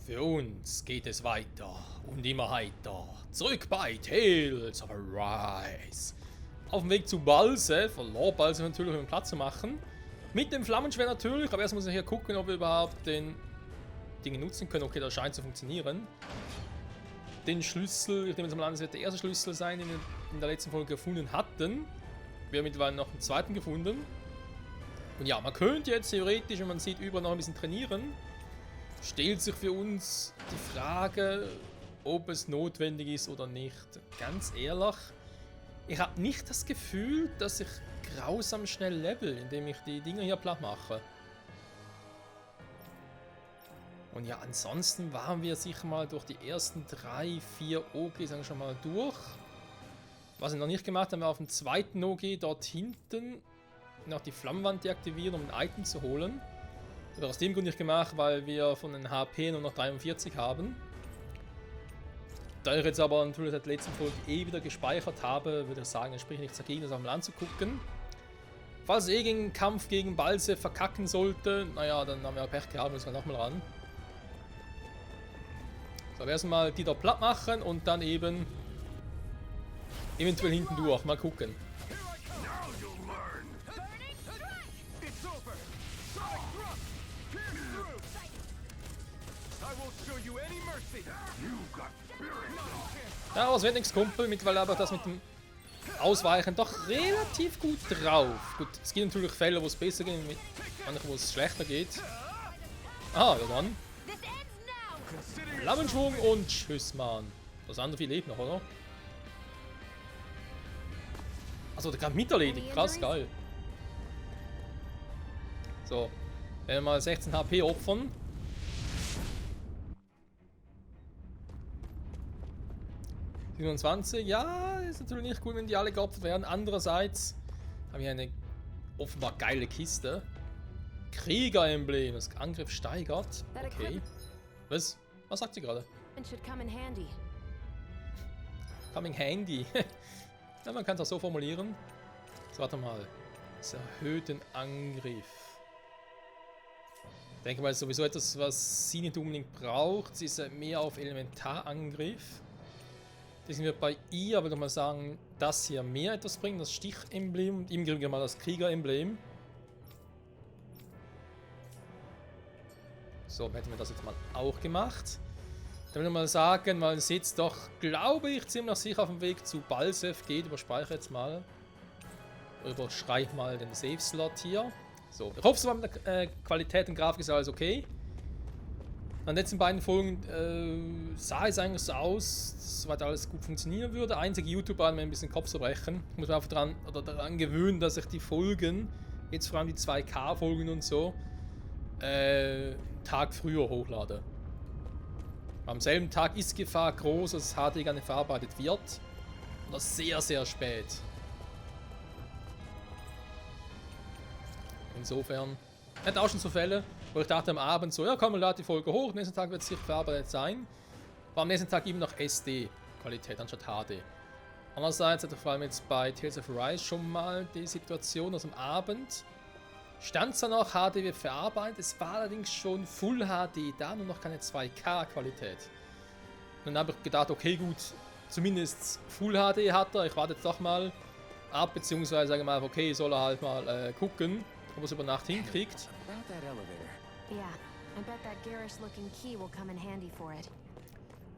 Für uns geht es weiter und immer heiter. Zurück bei Tales of Arise. Auf dem Weg zu Balse, verlor Balse natürlich, um Platz zu machen. Mit dem Flammenschwert natürlich, aber erst muss ich hier gucken, ob wir überhaupt den Dinge nutzen können. Okay, das scheint zu funktionieren. Den Schlüssel, ich nehme jetzt mal an, das wird der erste Schlüssel sein, den wir in der letzten Folge gefunden hatten. Wir haben mittlerweile noch einen zweiten gefunden. Und ja, man könnte jetzt theoretisch, wenn man sieht, über noch ein bisschen trainieren. Stellt sich für uns die Frage, ob es notwendig ist oder nicht. Ganz ehrlich, ich habe nicht das Gefühl, dass ich grausam schnell level, indem ich die Dinger hier platt mache. Und ja, ansonsten waren wir sicher mal durch die ersten 3, 4 OGs schon mal durch. Was wir noch nicht gemacht haben, wir auf dem zweiten OG dort hinten noch die Flammenwand deaktivieren, um ein Item zu holen. Das aus dem Grund nicht gemacht, weil wir von den HP nur noch 43 haben. Da ich jetzt aber natürlich seit der letzten Folge wieder gespeichert habe, würde ich sagen, es spricht nichts dagegen, das auch mal anzugucken. Falls gegen einen Kampf gegen Balse verkacken sollte, naja, dann haben wir Pech gehabt, müssen wir nochmal ran. So, erstmal die da platt machen und dann eben eventuell hinten durch. Mal gucken. Ja, aber es wird nichts, Kumpel, mittlerweile aber das mit dem Ausweichen doch relativ gut drauf. Gut, es gibt natürlich Fälle, wo es besser geht, manche, wo es schlechter geht. Ah, ja dann. Flammenschwung und tschüss, Mann. Das andere viel lebt noch, oder? Achso, der kann miterledigt. Krass, geil. So. Wenn wir mal 16 HP opfern. Ja, ist natürlich nicht gut, wenn die alle geopfert werden. Andererseits haben wir eine offenbar geile Kiste. Kriegeremblem, das Angriff steigert. Okay. Was? Was sagt sie gerade? Coming handy. Ja, man kann es auch so formulieren. So, warte mal. Das erhöht den Angriff. Ich denke mal, sowieso etwas, was sie nicht unbedingt braucht. Sie ist mehr auf Elementarangriff. Das sind wir bei ihr, aber ich würde mal sagen, dass hier mehr etwas bringt. Das Stichemblem und ihm kriegen wir mal das Kriegeremblem. So, hätten wir das jetzt mal auch gemacht. Dann würde ich mal sagen, weil es jetzt doch, glaube ich, ziemlich sicher auf dem Weg zu Balsef geht. Überspeichere jetzt mal. Überschreibe mal den Save-Slot hier. So, ich hoffe, es war mit der Qualität und Grafik ist alles okay. An den letzten beiden Folgen sah es eigentlich so aus, dass soweit alles gut funktionieren würde. Einzige YouTuber hat mir ein bisschen Kopfzerbrechen. Ich muss mich einfach daran gewöhnen, dass ich die Folgen, jetzt vor allem die 2K-Folgen und so, Tag früher hochlade. Am selben Tag ist Gefahr groß, dass HD gar nicht verarbeitet wird. Und das sehr, sehr spät. Insofern, ich hatte auch schon so Fälle, wo ich dachte am Abend so, ja komm, lad die Folge hoch, am nächsten Tag wird es sicher verarbeitet sein. War am nächsten Tag eben noch SD-Qualität anstatt HD. Andererseits hatte ich vor allem jetzt bei Tales of Arise schon mal die Situation, dass am Abend stand zwar noch HD wird verarbeitet, es war allerdings schon Full HD da, nur noch keine 2K-Qualität. Dann habe ich gedacht, okay gut, zumindest Full HD hat er, ich warte jetzt doch mal ab, beziehungsweise sage mal, okay, soll er halt mal gucken, ob er es über Nacht hinkriegt.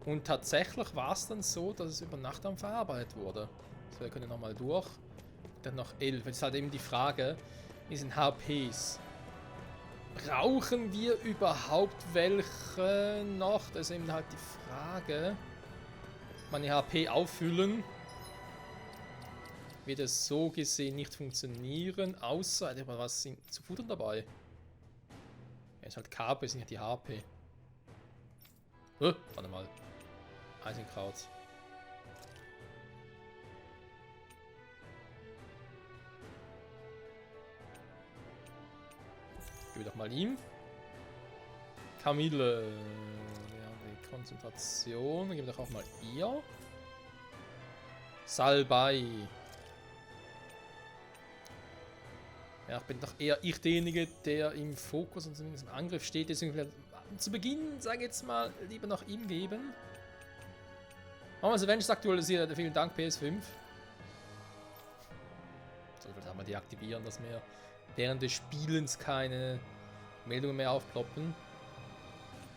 Und tatsächlich war es dann so, dass es über Nacht dann verarbeitet wurde. So, wir können nochmal durch. Dann noch 11. Jetzt ist halt eben die Frage, wie sind HPs? Brauchen wir überhaupt welche noch? Das ist eben halt die Frage. Meine HP auffüllen. Wird es so gesehen nicht funktionieren, außer, was sind zu futtern dabei? Ja, ist halt KP, sind ja die HP. Warte mal. Eisenkraut. Gebe doch mal ihm. Kamille. Ja, die Konzentration. Gebe doch auch mal ihr. Salbei. Ja, ich bin doch eher derjenige, der im Fokus und zumindest im Angriff steht. Deswegen zu Beginn, sage ich jetzt mal, lieber noch ihm geben. Machen wir das Avengers aktualisiert. Vielen Dank, PS5. So, vielleicht haben wir deaktivieren, dass wir während des Spielens keine Meldungen mehr aufploppen.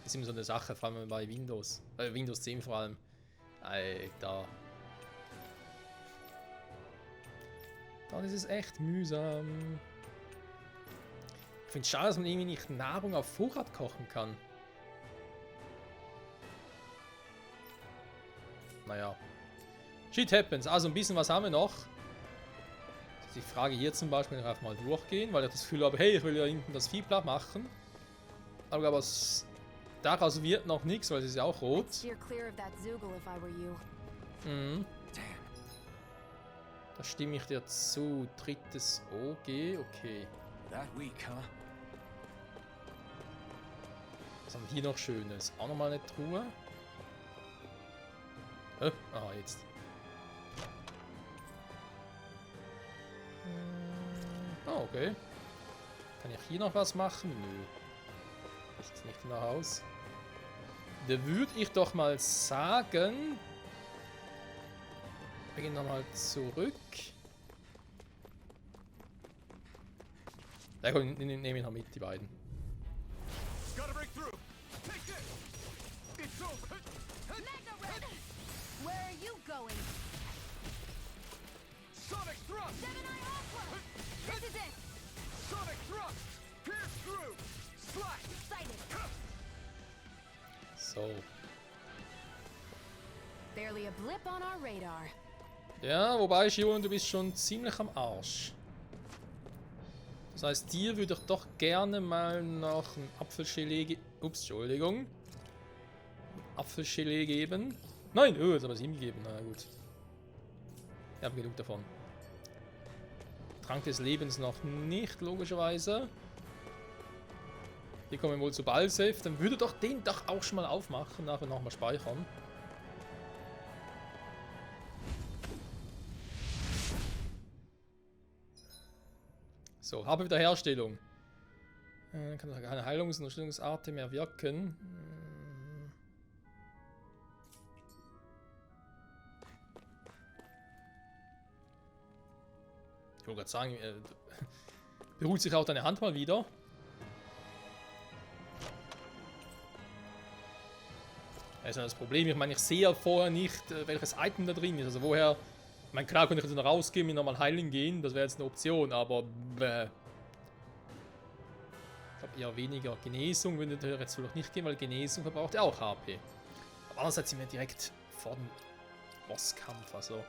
Das ist immer so eine Sache, vor allem bei Windows. Windows 10 vor allem. Alter. Dann ist es echt mühsam. Ich finde es schade, dass man irgendwie nicht Nahrung auf Vorrat kochen kann. Naja. Shit happens. Also ein bisschen was haben wir noch. Die Frage hier zum Beispiel einfach mal durchgehen, weil ich das Gefühl habe, hey, ich will ja hinten das Vieh platt machen. Aber daraus wird noch nichts, weil es ist ja auch rot. Mhm. Da stimme ich dir zu. Drittes OG, okay. Was haben wir hier noch Schönes? Auch nochmal eine Truhe. Ah, jetzt. Ah, okay. Kann ich hier noch was machen? Nö. Das ist nicht nach Haus. Da würde ich doch mal sagen... Wir gehen nochmal zurück. Ja, komm, nehme ich noch mit, die beiden. So. Barely a blip on our radar. Ja, wobei, Shion, du bist schon ziemlich am Arsch. Das heißt, dir würde ich doch gerne mal noch ein Apfelgelee geben. Ups, Entschuldigung. Apfelgelee geben. Nein, oh, jetzt habe ich es ihm gegeben. Na gut. Ich habe genug davon. Trank des Lebens noch nicht, logischerweise. Hier kommen wir wohl zu Ballsafe. Dann würde doch den doch auch schon mal aufmachen. Nachher nochmal speichern. So, habe Wiederherstellung. Kann keine Heilungs- und Unterstützungsart mehr wirken. Ich wollte gerade sagen, beruhigt sich auch deine Hand mal wieder. Das ist ja das Problem. Ich meine, ich sehe ja vorher nicht, welches Item da drin ist. Also woher... Ich meine, klar könnte ich jetzt noch rausgehen, mir nochmal heilen gehen. Das wäre jetzt eine Option, aber... Ich glaube eher weniger Genesung würde jetzt wohl noch nicht gehen, weil Genesung verbraucht ja auch HP. Aber andererseits sind wir direkt vor dem Bosskampf, also...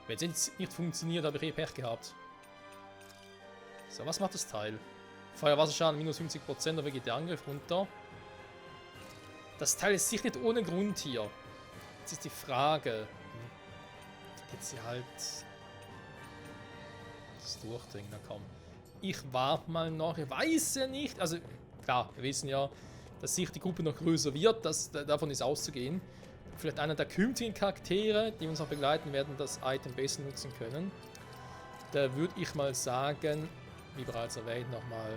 Wenn es jetzt nicht funktioniert, habe ich eh Pech gehabt. So, was macht das Teil? Feuerwasserschaden minus 50%, aber geht der Angriff runter. Das Teil ist sicher nicht ohne Grund hier. Jetzt ist die Frage. Jetzt sie halt... Das durchdringen, na komm. Ich warte mal noch, ich weiß ja nicht. Also, klar, wir wissen ja, dass sich die Gruppe noch größer wird. Davon ist auszugehen. Vielleicht einer der künftigen Charaktere, die uns noch begleiten werden, das Item besser nutzen können. Da würde ich mal sagen, wie bereits erwähnt, nochmal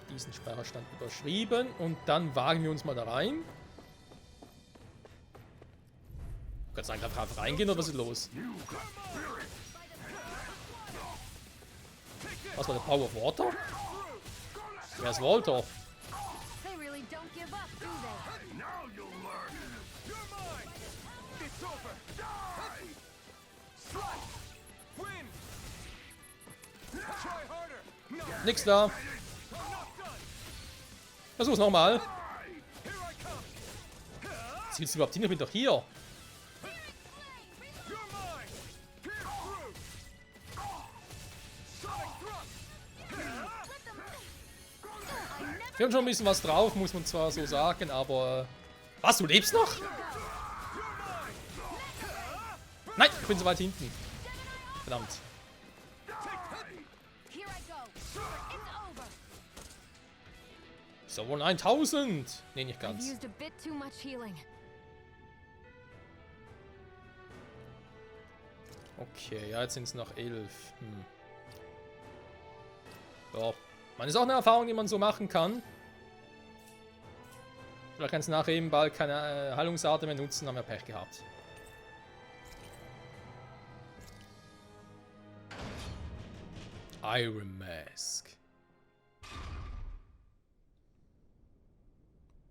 diesen Speicherstand überschrieben. Und dann wagen wir uns mal da rein. Kannst du einfach reingehen oder was ist los? Was war der Power of Water? Wer ist Walter? Nix da. Versuch's nochmal. Zielst du überhaupt hin? Ich bin doch hier. Wir haben schon ein bisschen was drauf, muss man zwar so sagen, aber... Was, du lebst noch? Nein, ich bin so weit hinten. Verdammt. So, 1000! Nee, nicht ganz. Okay, ja, jetzt sind es noch 11. Ja, man ist auch eine Erfahrung, die man so machen kann. Vielleicht kannst du nachher eben bald keine Heilungsarten mehr nutzen, haben wir Pech gehabt. Iron Mask.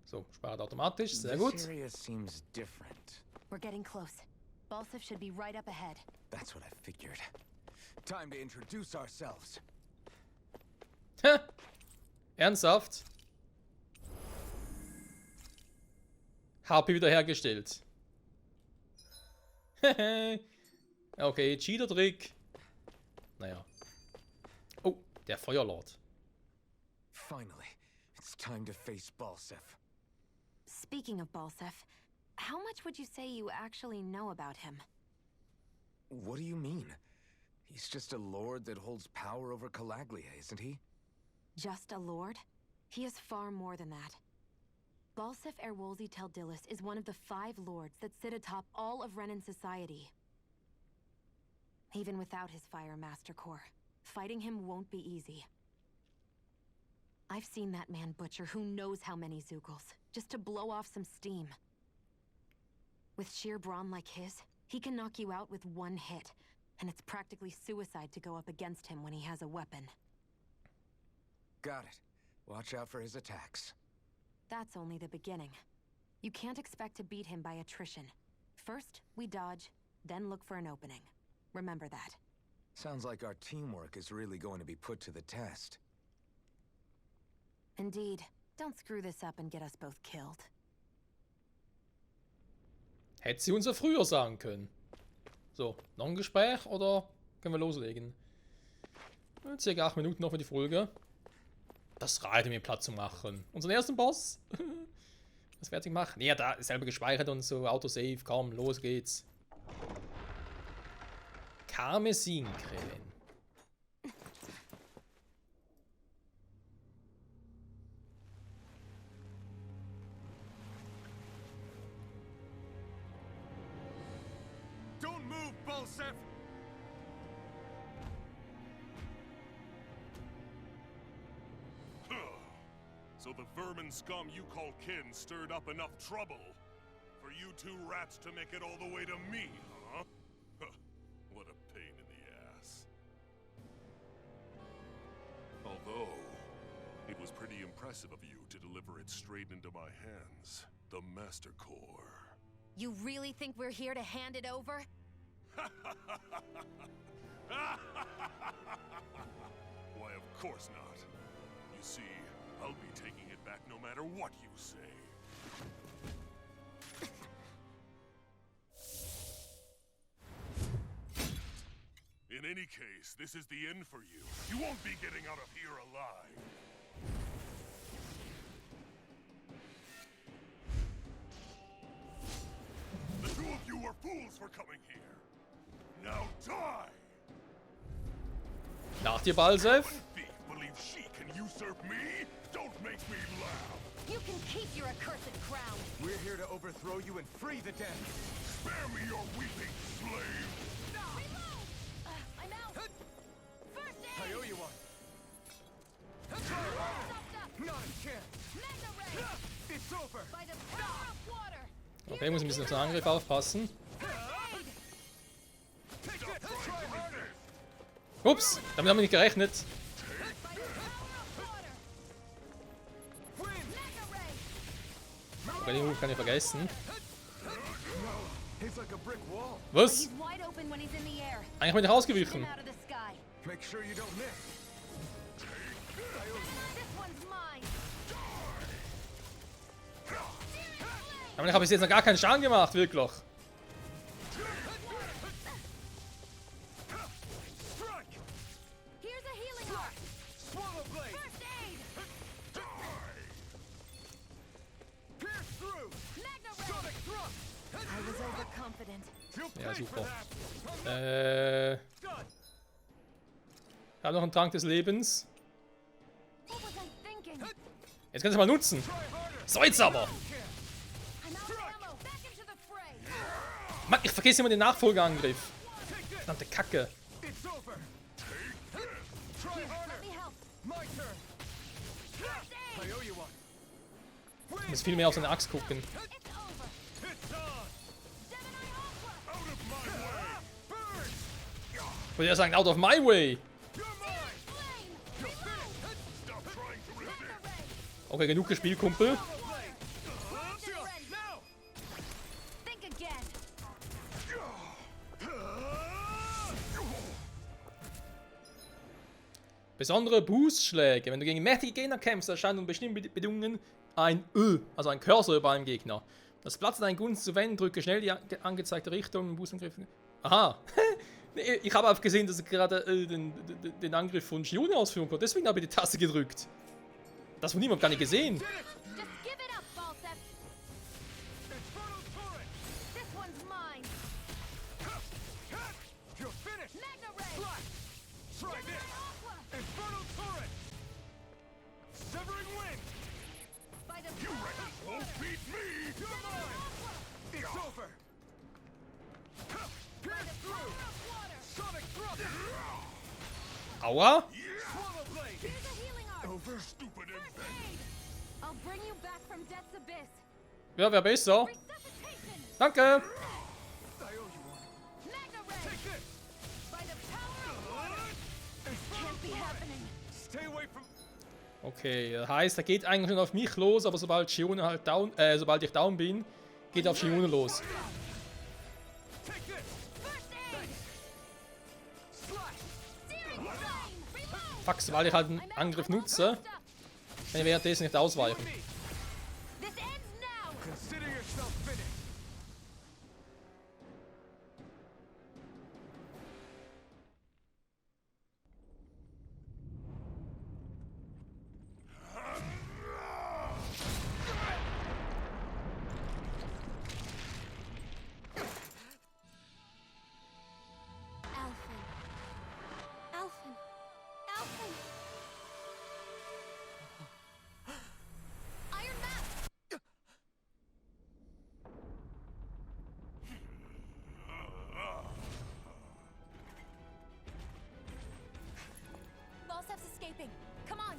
So, spart automatisch, sehr gut. This area seems different. We're getting close. Balsef should be right up ahead. That's what I figured. Time to introduce ourselves. Hä? Ernsthaft? HP wiederhergestellt. Okay, Cheater-Trick. Naja. Oh, der Feuerlord. Finally, it's time to face Balsef. Speaking of Balsef, how much would you say you actually know about him? What do you mean? He's just a lord that holds power over Calaglia, isn't he? Just a lord? He is far more than that. Balsef Erwolzi Teldilis is one of the 5 lords that sit atop all of Renan society. Even without his Fire Master Core, fighting him won't be easy. I've seen that man butcher who knows how many Zeugles, just to blow off some steam. With sheer brawn like his, he can knock you out with one hit, and it's practically suicide to go up against him when he has a weapon. Got it. Watch out for his attacks. That's only the beginning. You can't expect to beat him by attrition. First, we dodge, then look for an opening. Remember that. Sounds like our teamwork is really going to be put to the test. Indeed. Don't screw this up and get us both killed. Hätte sie uns ja früher sagen können. So, noch ein Gespräch oder können wir loslegen? Circa 8 Minuten noch für die Folge. Das reicht, mir Platz zu machen. Unseren ersten Boss. Das fertig machen. Ja, da ist selber gespeichert und so Autosave. Komm, los geht's. Karmesinkrähen. Don't move, Balsef! So the vermin scum you call kin stirred up enough trouble for you 2 rats to make it all the way to me, huh? What a pain in the ass. Although, it was pretty impressive of you to deliver it straight into my hands. The Master Core. You really think we're here to hand it over? Why, of course not. You see, I'll be taking it back no matter what you say. In any case, this is the end for you. You won't be getting out of here alive. The 2 of you were fools for coming here. Now die! Nach dir, Balsef. Thief believes she can usurp me? Don't make me laugh! You can keep your accursed crown! We're here to overthrow you and free the dead. Spare me your weeping, slave! Reload! I'm out! First aid! I owe you one. Not a chance. Mega Ray! It's over. By the power of water! Okay, muss ein bisschen auf den Angriff aufpassen. Ups, damit haben wir nicht gerechnet. By the power of water! Mega Ray! Okay, den Move kann ich vergessen. He's like a brick wall. Was? He's wide open when he's in the air. Eigentlich bin ich rausgewichen. Him out of the sky. Make sure you don't miss. This one's mine. Aber ich habe bis jetzt noch gar keinen Schaden gemacht, wirklich. Strike! Here's a healing arc. Swallow blade! First aid. Pierce through! Mega Ray! Sonic thrust! I was overconfident. You'll Ja, pay for super. that! Done! Ich habe noch einen Trank des Lebens. What was I thinking? Jetzt kannst du mal nutzen. Try harder! So, jetzt aber. I'm out of ammo. Back into the fray. Mann, ich vergesse immer den Nachfolgeangriff. Take this! Verdammte Kacke. It's over! Try Let harder! me help. My turn! First I aid. owe you one! Win! Ich muss viel mehr auf seine Axt gucken. Ich würde ja sagen, out of my way. Okay, genug gespielt, Kumpel. Besondere Boostschläge. Wenn du gegen mächtige Gegner kämpfst, erscheint unter bestimmten Bedingungen ein Ö, also ein Cursor über einem Gegner. Das Platz in deinen Gunst zu wenden, drücke schnell die angezeigte Richtung, Boostangriff. Aha. Ich habe auch gesehen, dass er gerade den Angriff von Shione ausführen konnte. Deswegen habe ich die Taste gedrückt. Das von niemand gar nicht gesehen. Aua. Ja, wäre besser. Danke. Okay, das heißt, er geht eigentlich schon auf mich los, aber sobald Shione halt down, sobald ich down bin, geht er auf Shione los. Fuck, sobald ich halt einen Angriff nutze, kann ich währenddessen nicht ausweichen. Escaping. Come on.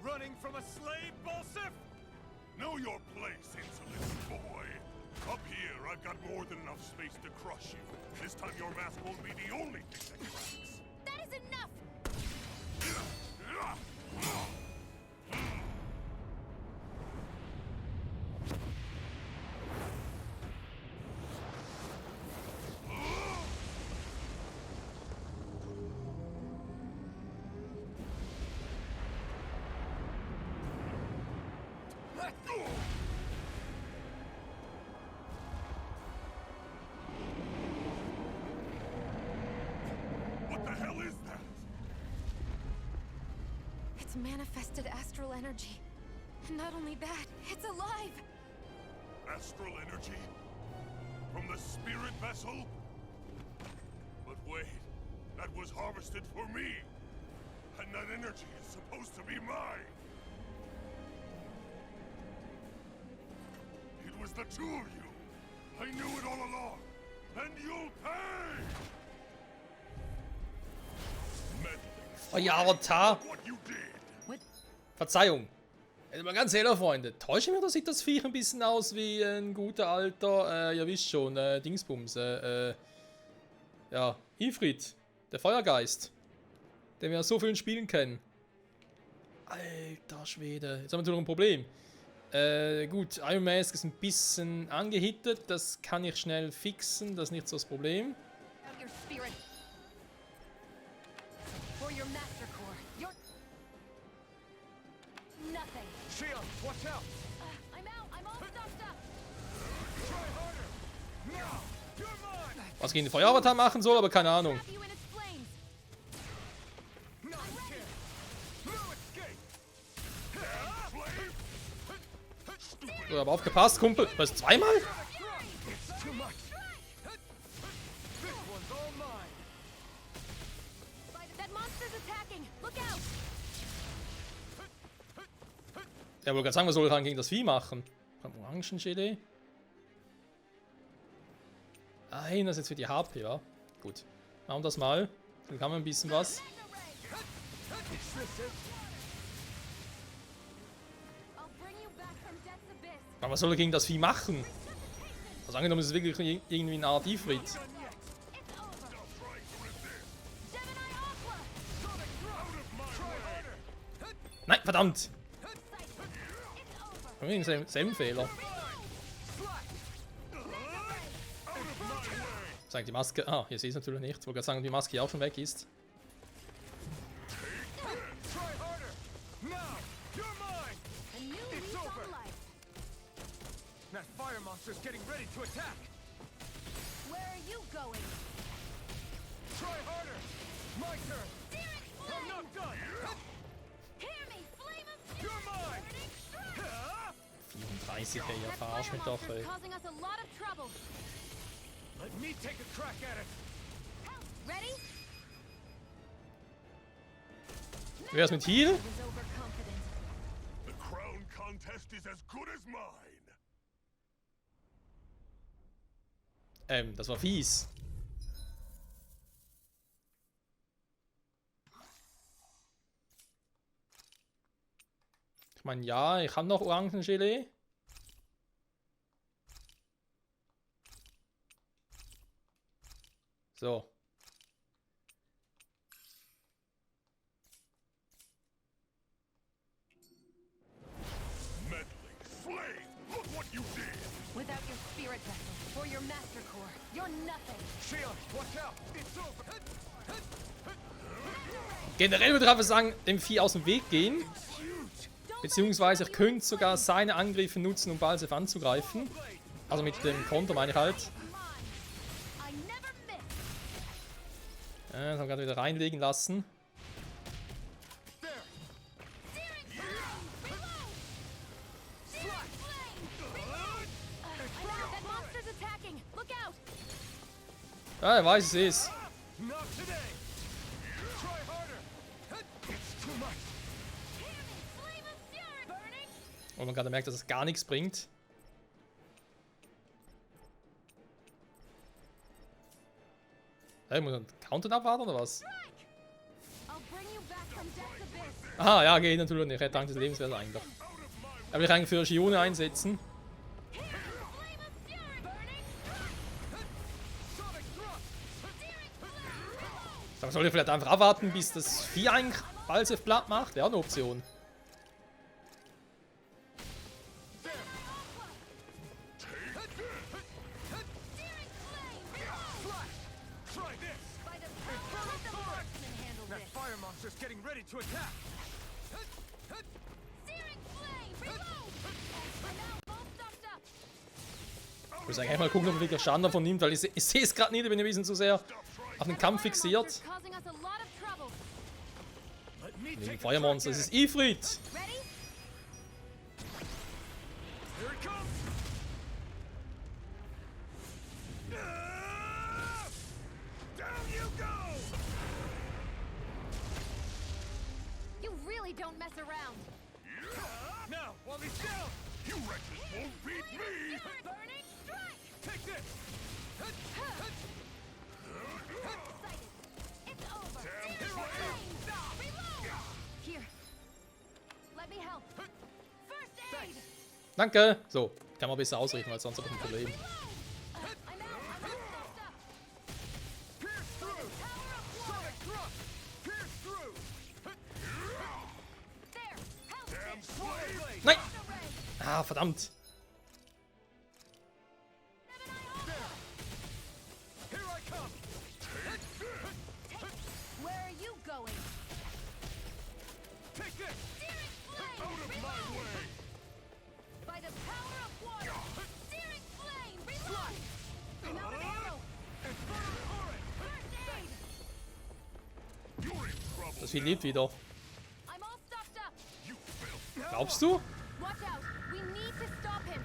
Running from a slave, Balsif? Know your place, insolent boy. Up here, I've got more than enough space to crush you. This time your mask won't be the only thing that cracks. That is enough. What the hell is that? It's manifested astral energy. And not only that, it's alive. Astral energy? From the spirit vessel? But wait, that was harvested for me. And that energy is supposed to be mine. It was the two of you. I knew it all along. And you'll pay! Euer Avatar. What you did. Verzeihung. Mal ganz ehrlich, Freunde. Täusche mich, oder sieht das Viech ein bisschen aus wie ein guter alter, ihr wisst schon, Dingsbums, ja, Ifrit, der Feuergeist, den wir aus so vielen Spielen kennen. Alter Schwede, jetzt haben wir natürlich ein Problem. Gut, Iron Mask ist ein bisschen angehittet, das kann ich schnell fixen, das ist nicht so das Problem. Your spirit. For your master core. Your... Nothing. Shion, watch out! I'm out. I'm all stuffed up. Try harder! Now! You're mine! Was gegen den Feueravatar machen soll, aber keine Ahnung. Trap you in its flames. No, you can't! No escape! So, aber aufgepasst, Kumpel. Was, zweimal? It's too much! This one's all mine! Ja, wollte gerade sagen, was soll ich dann gegen das Vieh machen? Orangengelee. Nein, das ist jetzt für die HP, ja? Gut. Machen wir das mal. Dann kann man ein bisschen was. Aber was soll er gegen das Vieh machen? Also angenommen, es ist wirklich irgendwie eine Art Ifrit. Nein, verdammt! Selben Fehler. Sagen die Maske. Ah, hier sehe ich es natürlich nicht. Ich wollte gerade sagen, die Maske auch schon weg ist. That fire monster's getting ready to attack! Where are you going? Try harder! My turn! I'm not done! Hear me, flame of You're mine! 34, ey, ja, verarsch mich doch, ey. causing us a lot of trouble. Let me take a crack at it! Ready? Wer ist mit Heal? I was overconfident. The crown contest is as good as mine. Das war fies. Ich meine, ja, ich habe noch Orangengelee. So. Meddling slave! Look what you did! Without your spirit vessel or your master core, you're nothing. Shion, watch out! It's over! Generell würde ich einfach sagen, dem Vieh aus dem Weg gehen. Beziehungsweise ich könnte sogar seine Angriffe nutzen, um Balsef anzugreifen. Also mit dem Konter meine ich halt. I never miss. Das haben wir gerade wieder reinlegen lassen. That monster's attacking. Look out. Ja, er weiß, es ist. Not today! Try harder! It's too much! Flame of fury burning. Und man gerade merkt, dass es gar nichts bringt. Hey, muss man Countdown abwarten oder was? I'll bring you back from death's abyss. Aha, ja, geht natürlich nicht. Rettung des Lebens wäre es eigentlich. Aber ich eigentlich für Shione einsetzen. Flame of fury burning. Sonic thrust! Dann soll ich vielleicht einfach abwarten, bis das Vieh eigentlich Balsef platt macht. Wäre eine Option. Try this! By the power of the marksman handle That this. fire monster's getting ready to attack! Searing flame. Reload. We're now both stocked up. Ich muss eigentlich mal gucken, ob er wirklich Schaden davon nimmt, weil ich sehe es gerade nicht, ich bin ein bisschen zu sehr auf den Kampf fixiert. Monster's causing us a lot of trouble. Let me Wegen take a Feuermonster, es ist Ifrit. Ready? Here it comes! Down you go! You really don't mess around. Now, while he's down, You wretches won't beat me! Burning strike. take this! Excited. It's over. Damn Searing flame! flame. Reload. Here. Let me help. First aid. Danke. So, kann man besser ausrichten, weil sonst habe ich ein Problem. I'm out. I'm all stocked up. Pierce through! Power of water. Sonic thrust! Pierce through! There. Help Damn it. slave! Nein! Array. Ah, verdammt. Here I come! Where are you going? Take this! Searing flame. Out of my Reload. way! By the power of water. Searing flame. Reload. I'm out of ammo. Infernal torrent! First aid. You're in trouble! Das Vieh lebt wieder. I'm all stocked up. You filth! Glaubst du? Watch out. We need to stop him.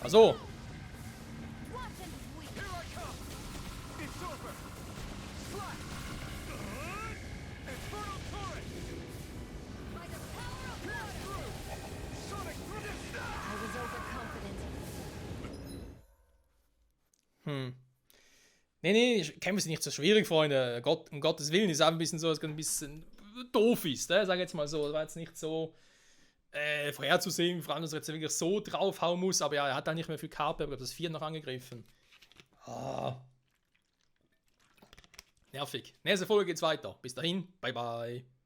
Also, Watch and weep. Here I come! It's over! Slash! Infernal torrent! By the power of water. Nee, kämpfen sind nicht so schwierig, Freunde. Um Gottes Willen ist auch ein bisschen so, dass es ein bisschen doof ist, ne? Sag jetzt mal so. Das war jetzt nicht so vorherzusehen, vor allem, dass er jetzt wirklich so draufhauen muss, aber ja, er hat da nicht mehr viel KP, aber das 4 noch angegriffen. Nervig. Nächste Folge geht's weiter. Bis dahin, bye bye.